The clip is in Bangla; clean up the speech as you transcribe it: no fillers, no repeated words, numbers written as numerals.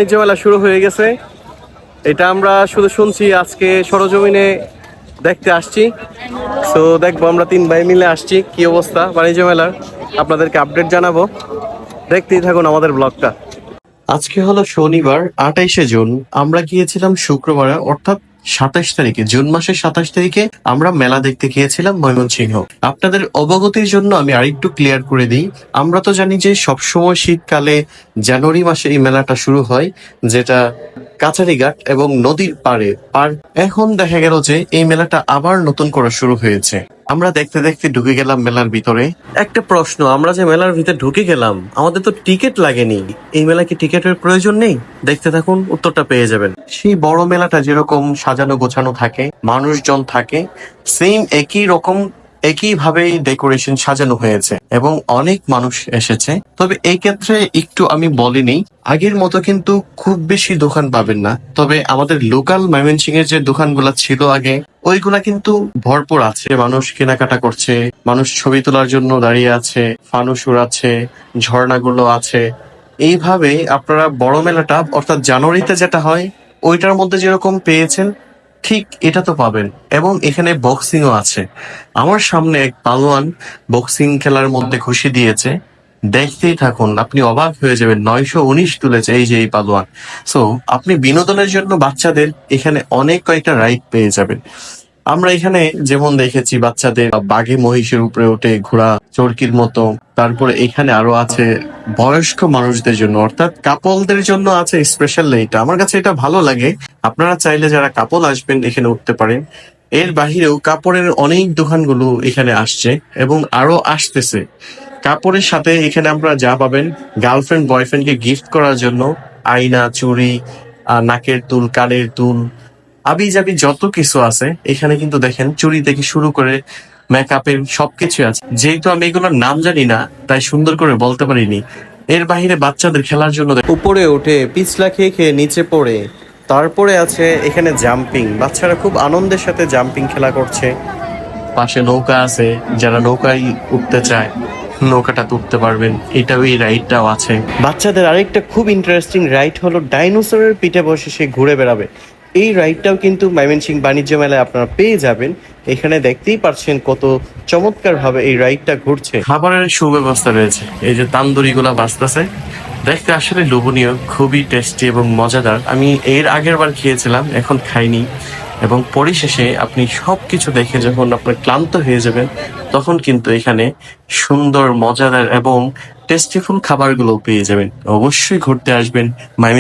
বাণিজ্য মেলা শুরু হয়ে গেছে, এটা আমরা শুধু শুনছি, আজকে সরজমিনে দেখতে আসছি। তো দেখবো, আমরা 3 ভাই মিলে আসছি, কি অবস্থা বাণিজ্য মেলার আপনাদেরকে আপডেট জানাবো। দেখতেই থাকুন আমাদের ব্লগটা। আজকে হলো শনিবার 28শে জুন, আমরা গিয়েছিলাম শুক্রবারে অর্থাৎ 27 তারিখে, জুন মাসের 27 তারিখে আমরা মেলা দেখতে গিয়েছিলাম ময়মনসিংহ। আপনাদের অবগতির জন্য আমি আরেকটু ক্লিয়ার করে দিই, আমরা তো জানি যে সবসময় শীতকালে জানুয়ারি মাসে এই মেলাটা শুরু হয়, যেটা কাছারিঘাট এবং নদীর পাড়ে। আর এখন দেখা গেল যে এই মেলাটা আবার নতুন করে শুরু হয়েছে। আমরা দেখতে দেখতে ঢুকে গেলাম মেলার ভিতরে। একটা প্রশ্ন, আমরা যে মেলার ভিতরে ঢুকে গেলাম, আমাদের তো টিকিট লাগেনি, এই মেলা কি টিকিটের প্রয়োজন নেই? দেখতে থাকুন, উত্তরটা পেয়ে যাবেন। সেই বড় মেলাটা যেরকম সাজানো গোছানো থাকে, মানুষজন থাকে, সেম একই রকম একইভাবেই ডেকোরেশন সাজানো হয়েছে এবং অনেক মানুষ এসেছে। তবে এই ক্ষেত্রে একটু আমি বলিনি, আগের মতো কিন্তু খুব বেশি দোকান পাবেন না। তবে আমাদের লোকাল ময়মনসিংহ এর যে দোকানগুলা ছিল আগে, ওইগুলা কিন্তু ভরপুর আছে, মানুষ কেনাকাটা করছে, মানুষ ছবি তোলার জন্য দাঁড়িয়ে আছে, ফানুস উড়াচ্ছে, ঝর্ণাগুলো আছে। এইভাবে আপনারা বড় মেলাটা অর্থাৎ জানুয়ারিতে যেটা হয় ওইটার মধ্যে যেরকম পেয়েছেন, ঠিক এটা তো পাবেন। এবং এখানে বক্সিংও আছে। আমার সামনে এক পালোয়ান বক্সিং খেলার মধ্যে ঘুষি দিয়েছে, দেখতেই থাকুন, আপনি অবাক হয়ে যাবেন। 919 তুলেছে এই যে এই পালোয়ান। সো আপনি বিনোদনের জন্য বাচ্চাদের এখানে অনেক কয়েকটা রাইড পেয়ে যাবেন। আমরা এখানে যেমন দেখেছি বাচ্চাদের বাঘে মহিষের উপরে উঠে ঘোড়া, চরকির মতো। তারপরে এখানে আরো আছে বয়স্ক মানুষদের জন্য, অর্থাৎ কাপলদের জন্য আছে স্পেশাল। এটা আমার কাছে এটা ভালো লাগে। আপনারা চাইলে যারা কাপল আসবেন এখানে উঠতে পারেন। এর বাহিরেও কাপড়ের অনেক দোকানগুলো এখানে আসছে এবং আরো আসতেছে। কাপড়ের সাথে এখানে আপনারা যা পাবেন, গার্লফ্রেন্ড বয়ফ্রেন্ডকে গিফট করার জন্য আয়না, চুড়ি, নাকের দুল, কানের দুল, আবি যাবি যত কিছু আছে এখানে কিন্তু দেখেন, চুড়ি থেকে শুরু করে মেকআপের সবকিছু আছে। যেহেতু আমি এগুলোর নাম জানি না, তাই সুন্দর করে বলতে পারিনি। এর বাহিরে বাচ্চাদের খেলার জন্য উপরে উঠে পিছলা খেয়ে খেয়ে নিচে পড়ে, তারপরে আছে এখানে জাম্পিং, বাচ্চারা খুব আনন্দের সাথে জাম্পিং খেলা করছে। পাশে নৌকা আছে, যারা নৌকায় উঠতে চায় নৌকাটা উঠতে পারবেন। এটাও, এই রাইডটাও আছে। বাচ্চাদের আরেকটা খুব ইন্টারেস্টিং রাইড হলো ডাইনোসরের পিঠে বসে সে ঘুরে বেড়াবে। এই রাইডটাও কিন্তু ময়মনসিংহ বাণিজ্য মেলায় আপনারা পেয়ে যাবেন। এখানে দেখতেই পাচ্ছেন কত চমৎকার ভাবে এই রাইডটা ঘুরছে। খাবারের সুব্যবস্থা রয়েছে, এই যে তান্দুরি গুলা বাজতেছে, দেখতে আসলে লোভনীয়, খুবই টেস্টি এবং মজাদার। আমি এর আগের বার খেয়েছিলাম, এখন খাইনি। এবং পরিশেষে আপনি সবকিছু দেখে যখন আপনার ক্লান্ত হয়ে যাবেন, তখন কিন্তু এখানে সুন্দর, মজাদার এবং টেস্টিফুল খাবারগুলো পেয়ে যাবেন। অবশ্যই ঘুরতে আসবেন।